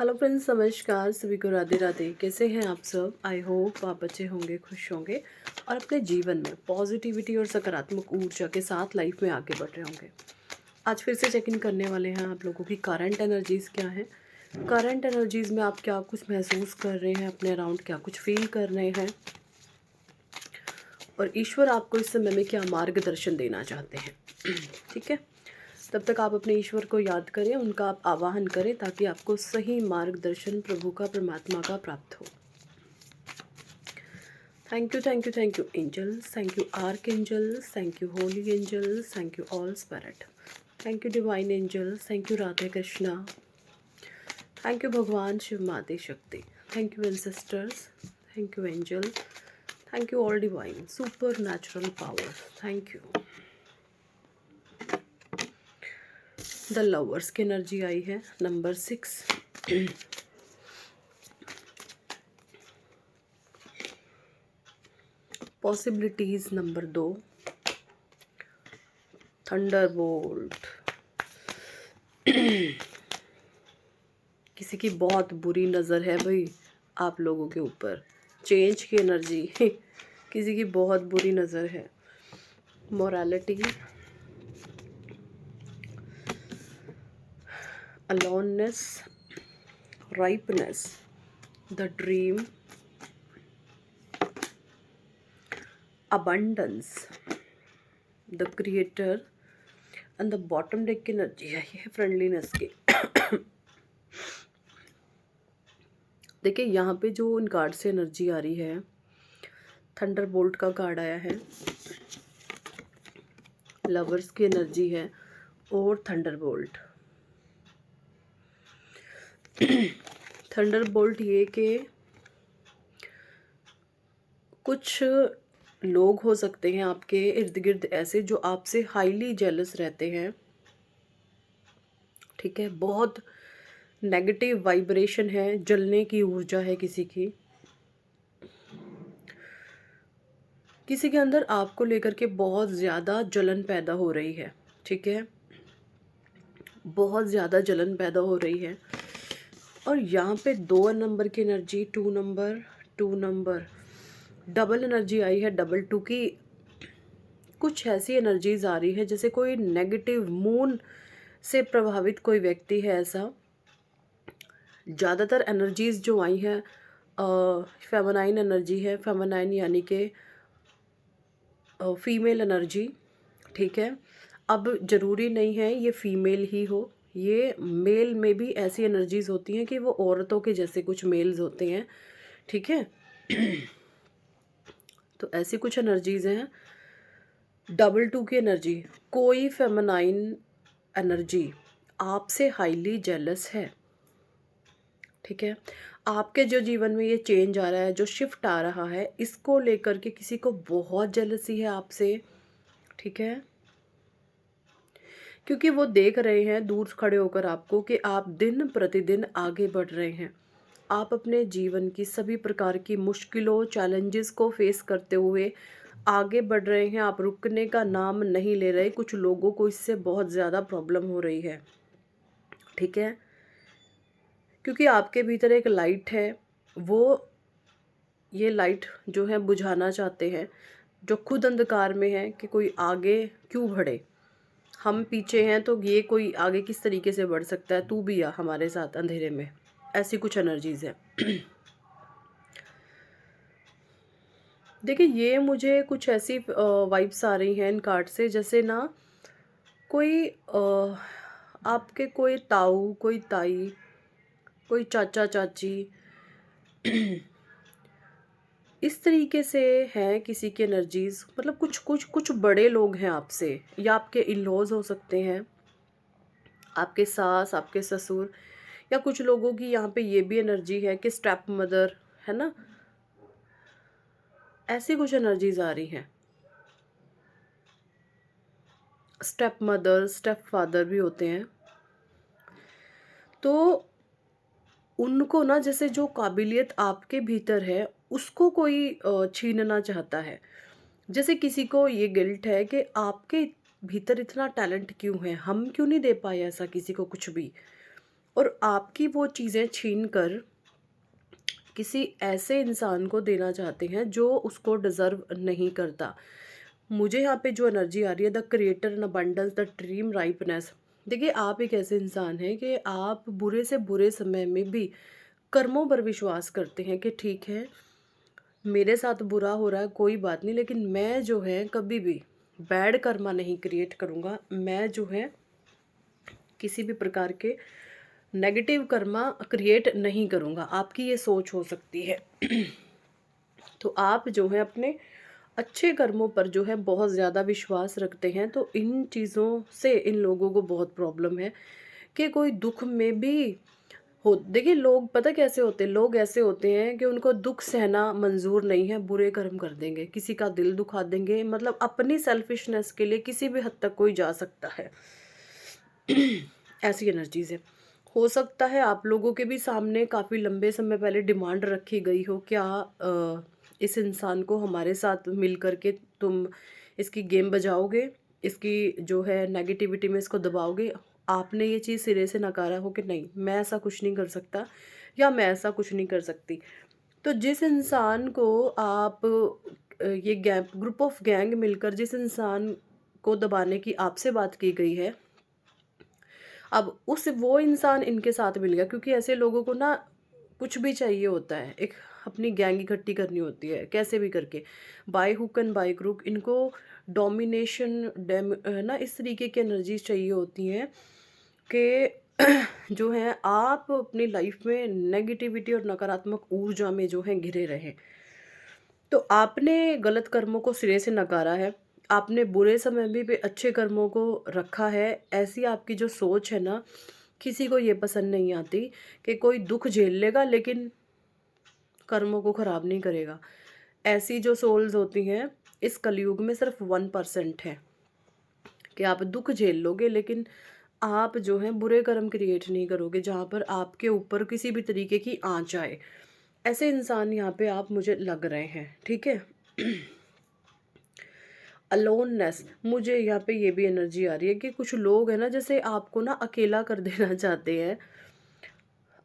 Hello friends, नमस्कार। सभी को राधे राधे। कैसे हैं आप सब? आई होप आप अच्छे होंगे, खुश होंगे और अपने जीवन में पॉजिटिविटी और सकारात्मक ऊर्जा के साथ लाइफ में आगे बढ़ रहे होंगे। आज फिर से चेक इन करने वाले हैं आप लोगों की करंट एनर्जीज़ क्या है। करंट एनर्जीज़ में आप क्या कुछ महसूस कर रहे हैं, अपने अराउंड क्या कुछ फील कर रहे हैं और ईश्वर आपको इस समय में क्या मार्गदर्शन देना चाहते हैं। ठीक है, तब तक आप अपने ईश्वर को याद करें, उनका आप आवाहन करें ताकि आपको सही मार्गदर्शन प्रभु का, परमात्मा का प्राप्त हो। Thank you, thank you, thank you angels, thank you archangels, thank you holy angels, thank you all spirit, thank you divine angels, thank you Radhe Krishna, thank you भगवान शिव माते Shakti, thank you ancestors, thank you angel, thank you all divine supernatural power, thank you. The lovers की energy आई है number 6। Possibilities number 2, Thunderbolt. किसी की बहुत बुरी नज़र है भाई आप लोगों के ऊपर। चेंज की एनर्जी किसी की बहुत बुरी नज़र है। Morality, aloneness, ripeness, the dream, abundance, the creator and the bottom deck की एनर्जी है ये फ्रेंडलीनेस की। देखिए यहाँ पे जो इन कार्ड से एनर्जी आ रही है, थंडर बोल्ट का कार्ड आया है, लवर्स की एनर्जी है और थंडर बोल्ट। थंडर बोल्ट ये कि कुछ लोग हो सकते हैं आपके इर्द गिर्द ऐसे जो आपसे हाईली जेलस रहते हैं। ठीक है, बहुत नेगेटिव वाइब्रेशन है, जलने की ऊर्जा है किसी के अंदर आपको लेकर के बहुत ज़्यादा जलन पैदा हो रही है। ठीक है, बहुत ज़्यादा जलन पैदा हो रही है। और यहाँ पे 2 नंबर की एनर्जी, 2 नंबर डबल एनर्जी आई है, डबल 2 की। कुछ ऐसी एनर्जीज आ रही है जैसे कोई नेगेटिव मून से प्रभावित कोई व्यक्ति है ऐसा। ज़्यादातर एनर्जीज जो आई हैं फेमिनाइन एनर्जी है, फेमिनाइन यानी कि फीमेल एनर्जी। ठीक है, अब ज़रूरी नहीं है ये फीमेल ही हो, ये मेल में भी ऐसी एनर्जीज होती हैं कि वो औरतों के जैसे कुछ मेल्स होते हैं। ठीक है, तो ऐसी कुछ एनर्जीज हैं। डबल 2 की एनर्जी, कोई फेमिनाइन एनर्जी आपसे हाईली जेलस है। ठीक है, आपके जो जीवन में ये चेंज आ रहा है, जो शिफ्ट आ रहा है, इसको लेकर के किसी को बहुत जेलसी है आपसे। ठीक है, क्योंकि वो देख रहे हैं दूर खड़े होकर आपको कि आप दिन प्रतिदिन आगे बढ़ रहे हैं। आप अपने जीवन की सभी प्रकार की मुश्किलों, चैलेंजेस को फेस करते हुए आगे बढ़ रहे हैं। आप रुकने का नाम नहीं ले रहे। कुछ लोगों को इससे बहुत ज़्यादा प्रॉब्लम हो रही है। ठीक है, क्योंकि आपके भीतर एक लाइट है, वो ये लाइट जो है बुझाना चाहते हैं, जो खुद अंधकार में है कि कोई आगे क्यों बढ़े। हम पीछे हैं तो ये कोई आगे किस तरीके से बढ़ सकता है, तू भी आ हमारे साथ अंधेरे में। ऐसी कुछ एनर्जीज है। देखिए, ये मुझे कुछ ऐसी वाइब्स आ रही हैं इन कार्ड से, जैसे ना कोई आपके कोई ताऊ, कोई ताई, कोई चाचा चाची इस तरीके से हैं किसी की एनर्जीज। मतलब कुछ कुछ कुछ बड़े लोग हैं आपसे, या आपके इन लॉज हो सकते हैं, आपके सास, आपके ससुर, या कुछ लोगों की यहाँ पे ये भी एनर्जी है कि स्टेप मदर है ना। ऐसी कुछ एनर्जीज आ रही हैं। स्टेप मदर, स्टेप फादर भी होते हैं। तो उनको ना, जैसे जो काबिलियत आपके भीतर है उसको कोई छीनना चाहता है। जैसे किसी को ये गिल्ट है कि आपके भीतर इतना टैलेंट क्यों है, हम क्यों नहीं दे पाए ऐसा किसी को कुछ भी। और आपकी वो चीज़ें छीन कर किसी ऐसे इंसान को देना चाहते हैं जो उसको डिज़र्व नहीं करता। मुझे यहाँ पे जो एनर्जी आ रही है, the creator in abundance, the dream ripeness. देखिए, आप एक ऐसे इंसान हैं कि आप बुरे से बुरे समय में भी कर्मों पर विश्वास करते हैं कि ठीक है, मेरे साथ बुरा हो रहा है कोई बात नहीं, लेकिन मैं जो है कभी भी बैड कर्मा नहीं क्रिएट करूँगा। मैं जो है किसी भी प्रकार के नेगेटिव कर्मा क्रिएट नहीं करूँगा। आपकी ये सोच हो सकती है। तो आप जो है अपने अच्छे कर्मों पर जो है बहुत ज़्यादा विश्वास रखते हैं, तो इन चीज़ों से इन लोगों को बहुत प्रॉब्लम है कि कोई दुख में भी हो। देखिए, लोग पता कैसे होते हैं, लोग ऐसे होते हैं कि उनको दुख सहना मंजूर नहीं है, बुरे कर्म कर देंगे, किसी का दिल दुखा देंगे, मतलब अपनी सेल्फिशनेस के लिए किसी भी हद तक कोई जा सकता है। ऐसी एनर्जीज है। हो सकता है आप लोगों के भी सामने काफ़ी लंबे समय पहले डिमांड रखी गई हो, क्या इस इंसान को हमारे साथ मिल कर के तुम इसकी गेम बजाओगे, इसकी जो है नेगेटिविटी में इसको दबाओगे। आपने ये चीज़ सिरे से नकारा हो कि नहीं, मैं ऐसा कुछ नहीं कर सकता या मैं ऐसा कुछ नहीं कर सकती। तो जिस इंसान को आप ये गैंग ग्रुप ऑफ गैंग मिलकर जिस इंसान को दबाने की आपसे बात की गई है, अब उस वो इंसान इनके साथ मिल गया, क्योंकि ऐसे लोगों को ना कुछ भी चाहिए होता है, एक अपनी गैंग इकट्ठी करनी होती है कैसे भी करके, by hook and by crook. इनको डोमिनेशन ना इस तरीके की एनर्जीज चाहिए होती हैं कि जो है आप अपनी लाइफ में नेगेटिविटी और नकारात्मक ऊर्जा में जो है घिरे रहें। तो आपने गलत कर्मों को सिरे से नकारा है, आपने बुरे समय में भी अच्छे कर्मों को रखा है। ऐसी आपकी जो सोच है ना, किसी को ये पसंद नहीं आती कि कोई दुख झेल लेगा लेकिन कर्मों को ख़राब नहीं करेगा। ऐसी जो सोल्स होती हैं इस कलयुग में सिर्फ 1% है कि आप दुख झेल लोगे लेकिन आप जो है बुरे कर्म क्रिएट नहीं करोगे जहाँ पर आपके ऊपर किसी भी तरीके की आँच आए। ऐसे इंसान यहाँ पे आप मुझे लग रहे हैं, ठीक है। अलोननेस, मुझे यहाँ पे ये भी एनर्जी आ रही है कि कुछ लोग हैं ना, जैसे आपको ना अकेला कर देना चाहते हैं।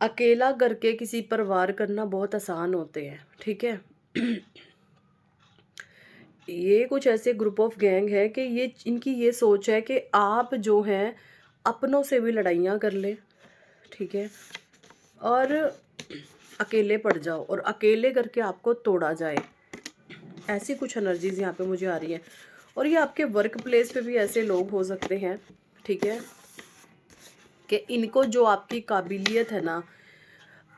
अकेला करके किसी पर वार करना बहुत आसान होते हैं, ठीक है। ये कुछ ऐसे ग्रुप ऑफ गैंग है कि ये इनकी ये सोच है कि आप जो हैं अपनों से भी लड़ाइयाँ कर ले, ठीक है, और अकेले पड़ जाओ और अकेले करके आपको तोड़ा जाए। ऐसी कुछ एनर्जीज यहाँ पे मुझे आ रही है। और ये आपके वर्क प्लेस पे भी ऐसे लोग हो सकते हैं, ठीक है, कि इनको जो आपकी काबिलियत है ना,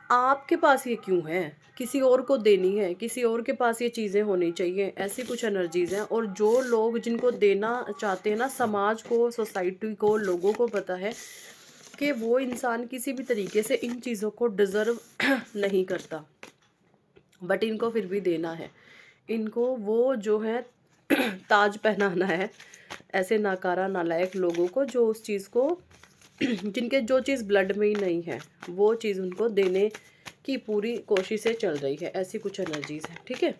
आपके पास ये क्यों है, किसी और को देनी है, किसी और के पास ये चीज़ें होनी चाहिए। ऐसी कुछ एनर्जीज हैं। और जो लोग जिनको देना चाहते हैं ना, समाज को, सोसाइटी को, लोगों को पता है कि वो इंसान किसी भी तरीके से इन चीज़ों को डिज़र्व नहीं करता, बट इनको फिर भी देना है। इनको वो जो है ताज पहनाना है ऐसे नाकारा नालायक लोगों को, जो उस चीज़ को जिनके जो चीज़ ब्लड में ही नहीं है, वो चीज़ उनको देने की पूरी कोशिशें चल रही है। ऐसी कुछ एनर्जीज है, ठीक है।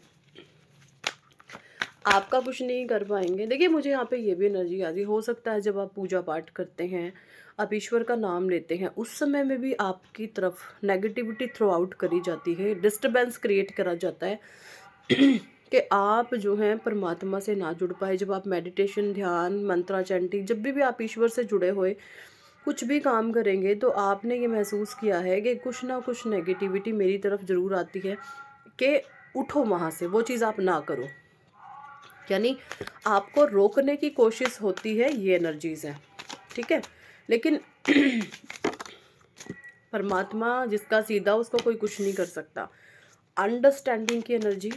आपका कुछ नहीं कर पाएंगे। देखिए, मुझे यहाँ पे ये भी एनर्जी आ रही हो सकता है जब आप पूजा पाठ करते हैं, आप ईश्वर का नाम लेते हैं, उस समय में भी आपकी तरफ नेगेटिविटी थ्रो आउट करी जाती है, डिस्टरबेंस क्रिएट करा जाता है कि आप जो हैं परमात्मा से ना जुड़ पाए। जब आप मेडिटेशन, ध्यान, मंत्रा चैंटिंग, जब भी आप ईश्वर से जुड़े हुए कुछ भी काम करेंगे, तो आपने ये महसूस किया है कि कुछ ना कुछ नेगेटिविटी मेरी तरफ ज़रूर आती है कि उठो वहाँ से, वो चीज़ आप ना करो। यानी आपको रोकने की कोशिश होती है, ये एनर्जीज हैं, ठीक है। लेकिन परमात्मा जिसका सीधा, उसको कोई कुछ नहीं कर सकता। अंडरस्टैंडिंग की एनर्जी,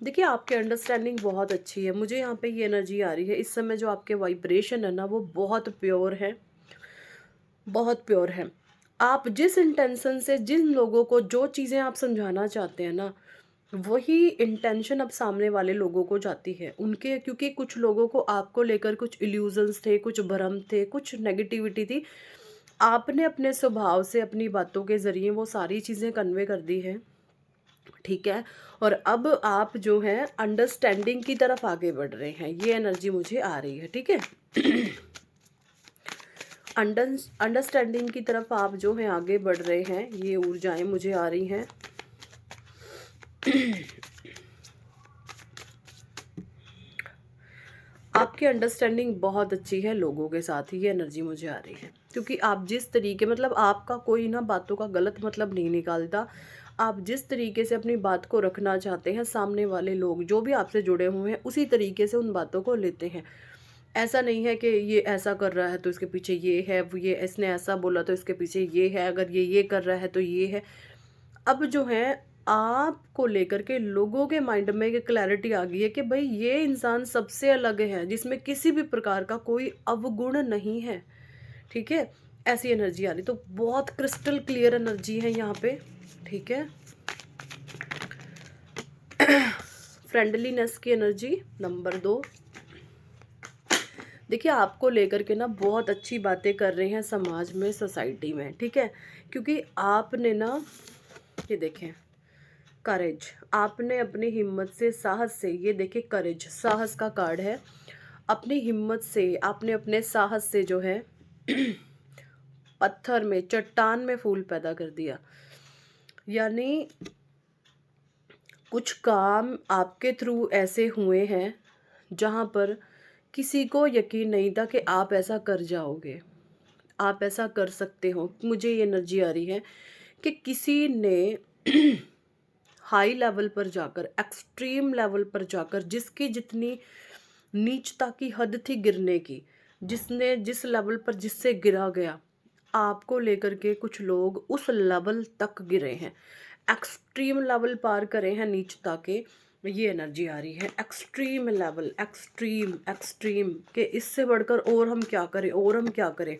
देखिए आपकी अंडरस्टैंडिंग बहुत अच्छी है। मुझे यहाँ पे ये एनर्जी आ रही है, इस समय जो आपके वाइब्रेशन है ना, वो बहुत प्योर है, बहुत प्योर है। आप जिस इंटेंशन से जिन लोगों को जो चीज़ें आप समझाना चाहते हैं ना, वही इंटेंशन अब सामने वाले लोगों को जाती है उनके, क्योंकि कुछ लोगों को आपको लेकर कुछ इल्यूजन्स थे, कुछ भ्रम थे, कुछ नेगेटिविटी थी। आपने अपने स्वभाव से, अपनी बातों के ज़रिए वो सारी चीज़ें कन्वे कर दी हैं, ठीक है। और अब आप जो है अंडरस्टैंडिंग की तरफ आगे बढ़ रहे हैं, ये एनर्जी मुझे आ रही है, ठीक है। अंडरस्टैंडिंग की तरफ आप जो हैं आगे बढ़ रहे हैं, ये ऊर्जाएं मुझे आ रही हैं। आपकी अंडरस्टैंडिंग बहुत अच्छी है लोगों के साथ, ये एनर्जी मुझे आ रही है, क्योंकि आप जिस तरीके, मतलब आपका कोई ना बातों का गलत मतलब नहीं निकालता। आप जिस तरीके से अपनी बात को रखना चाहते हैं, सामने वाले लोग जो भी आपसे जुड़े हुए हैं उसी तरीके से उन बातों को लेते हैं। ऐसा नहीं है कि ये ऐसा कर रहा है तो इसके पीछे ये है, वो ये इसने ऐसा बोला तो इसके पीछे ये है, अगर ये कर रहा है तो ये है। अब जो है आपको लेकर के लोगों के माइंड में एक क्लैरिटी आ गई है कि भाई ये इंसान सबसे अलग है, जिसमें किसी भी प्रकार का कोई अवगुण नहीं है। ठीक है, ऐसी एनर्जी आ रही, तो बहुत क्रिस्टल क्लियर एनर्जी है यहाँ पे। ठीक है, फ्रेंडलीनेस की एनर्जी नंबर 2। देखिए, आपको लेकर के ना बहुत अच्छी बातें कर रहे हैं समाज में, सोसाइटी में। ठीक है, क्योंकि आपने ना, ये देखें, करेज, आपने अपनी हिम्मत से, साहस से, ये देखिए करेज साहस का कार्ड है। अपनी हिम्मत से, आपने अपने साहस से जो है पत्थर में, चट्टान में फूल पैदा कर दिया। यानी कुछ काम आपके थ्रू ऐसे हुए हैं जहाँ पर किसी को यकीन नहीं था कि आप ऐसा कर जाओगे, आप ऐसा कर सकते हो। मुझे ये एनर्जी आ रही है कि किसी ने हाई लेवल पर जाकर, एक्सट्रीम लेवल पर जाकर, जिसकी जितनी नीचता की हद थी गिरने की, जिसने जिस लेवल पर जिससे गिरा गया, आपको लेकर के कुछ लोग उस लेवल तक गिरे हैं, एक्सट्रीम लेवल पार करे हैं नीचता के। ये एनर्जी आ रही है, एक्सट्रीम लेवल, एक्सट्रीम एक्सट्रीम, के इससे बढ़कर और हम क्या करें, और हम क्या करें।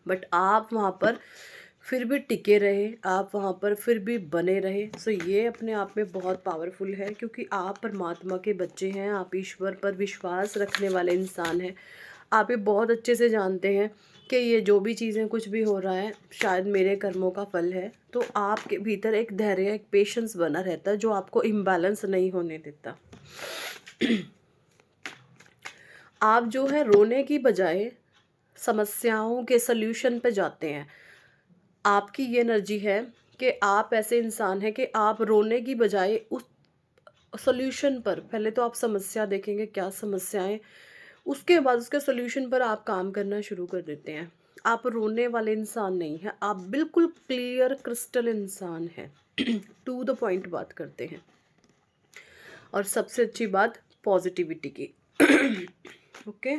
बट आप वहाँ पर फिर भी टिके रहे, आप वहाँ पर फिर भी बने रहे। सो ये अपने आप में बहुत पावरफुल है, क्योंकि आप परमात्मा के बच्चे हैं, आप ईश्वर पर विश्वास रखने वाले इंसान हैं। आप ये बहुत अच्छे से जानते हैं कि ये जो भी चीज़ें, कुछ भी हो रहा है, शायद मेरे कर्मों का फल है। तो आपके भीतर एक धैर्य, एक पेशेंस बना रहता है, जो आपको इम्बैलेंस नहीं होने देता। आप जो है रोने की बजाय समस्याओं के सल्यूशन पे जाते हैं। आपकी ये एनर्जी है कि आप ऐसे इंसान हैं कि आप रोने की बजाय उस सॉल्यूशन पर, पहले तो आप समस्या देखेंगे क्या समस्याएं, उसके बाद उसके सॉल्यूशन पर आप काम करना शुरू कर देते हैं। आप रोने वाले इंसान नहीं हैं, आप बिल्कुल क्लियर क्रिस्टल इंसान हैं। टू द पॉइंट बात करते हैं, और सबसे अच्छी बात पॉजिटिविटी की। Okay,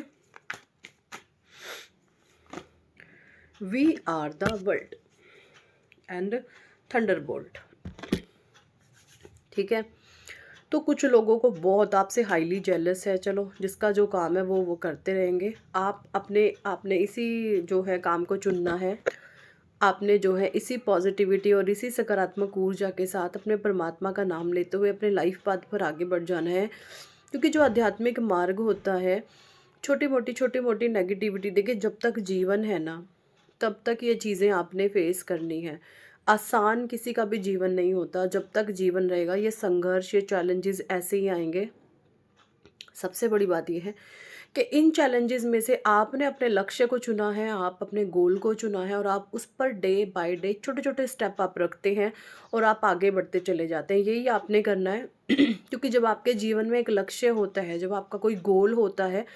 we are the world and thunderbolt. ठीक है, तो कुछ लोगों को बहुत आपसे हाईली जेलस है। चलो, जिसका जो काम है वो करते रहेंगे। आप आपने इसी जो है काम को चुनना है। आपने जो है इसी पॉजिटिविटी और इसी सकारात्मक ऊर्जा के साथ अपने परमात्मा का नाम लेते हुए अपने लाइफ पाथ पर आगे बढ़ जाना है। क्योंकि जो आध्यात्मिक मार्ग होता है, छोटी मोटी नेगेटिविटी, देखिए जब तक जीवन है ना, तब तक ये चीज़ें आपने फेस करनी है। आसान किसी का भी जीवन नहीं होता। जब तक जीवन रहेगा, ये संघर्ष, ये चैलेंजेस ऐसे ही आएंगे। सबसे बड़ी बात यह है कि इन चैलेंजेस में से आपने अपने लक्ष्य को चुना है, आप अपने गोल को चुना है, और आप उस पर डे बाय डे छोटे छोटे स्टेप आप रखते हैं और आप आगे बढ़ते चले जाते हैं। यही आपने करना है। क्योंकि जब आपके जीवन में एक लक्ष्य होता है, जब आपका कोई गोल होता है,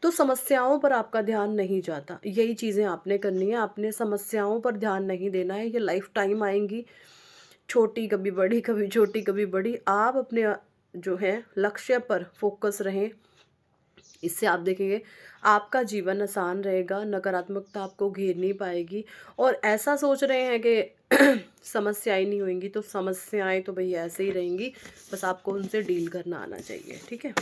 तो समस्याओं पर आपका ध्यान नहीं जाता। यही चीज़ें आपने करनी है, आपने समस्याओं पर ध्यान नहीं देना है। ये लाइफ टाइम आएंगी, छोटी कभी बड़ी, कभी छोटी कभी बड़ी। आप अपने जो है लक्ष्य पर फोकस रहें। इससे आप देखेंगे आपका जीवन आसान रहेगा, नकारात्मकता आपको घेर नहीं पाएगी। और ऐसा सोच रहे हैं कि समस्याएं नहीं होंगी, तो समस्याएं तो भई ऐसे ही रहेंगी, बस आपको उनसे डील करना आना चाहिए। ठीक है।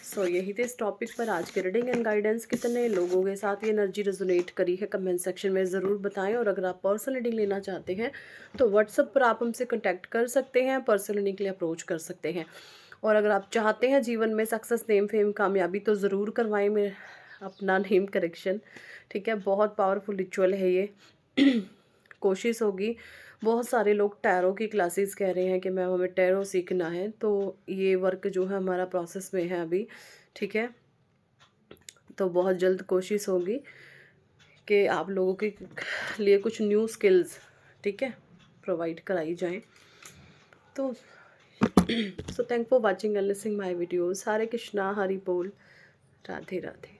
सो यही थे इस टॉपिक पर आज के रीडिंग एंड गाइडेंस। कितने लोगों के साथ ये एनर्जी रेजोनेट करी है, कमेंट सेक्शन में ज़रूर बताएं। और अगर आप पर्सनल रीडिंग लेना चाहते हैं तो व्हाट्सएप पर आप हमसे कांटेक्ट कर सकते हैं, पर्सनल रीडिंग के लिए अप्रोच कर सकते हैं। और अगर आप चाहते हैं जीवन में सक्सेस, नेम, फेम, कामयाबी, तो ज़रूर करवाएं मेरे अपना नेम करेक्शन। ठीक है, बहुत पावरफुल रिचुअल है ये। कोशिश होगी। बहुत सारे लोग टैरो की क्लासेस कह रहे हैं कि मैम हमें टैरो सीखना है, तो ये वर्क जो है हमारा प्रोसेस में है अभी। ठीक है, तो बहुत जल्द कोशिश होगी कि आप लोगों के लिए कुछ न्यू स्किल्स, ठीक है, प्रोवाइड कराई जाएँ। तो so thank for watching and listening my videos. Hare Krishna, Hari बोल, राधे राधे।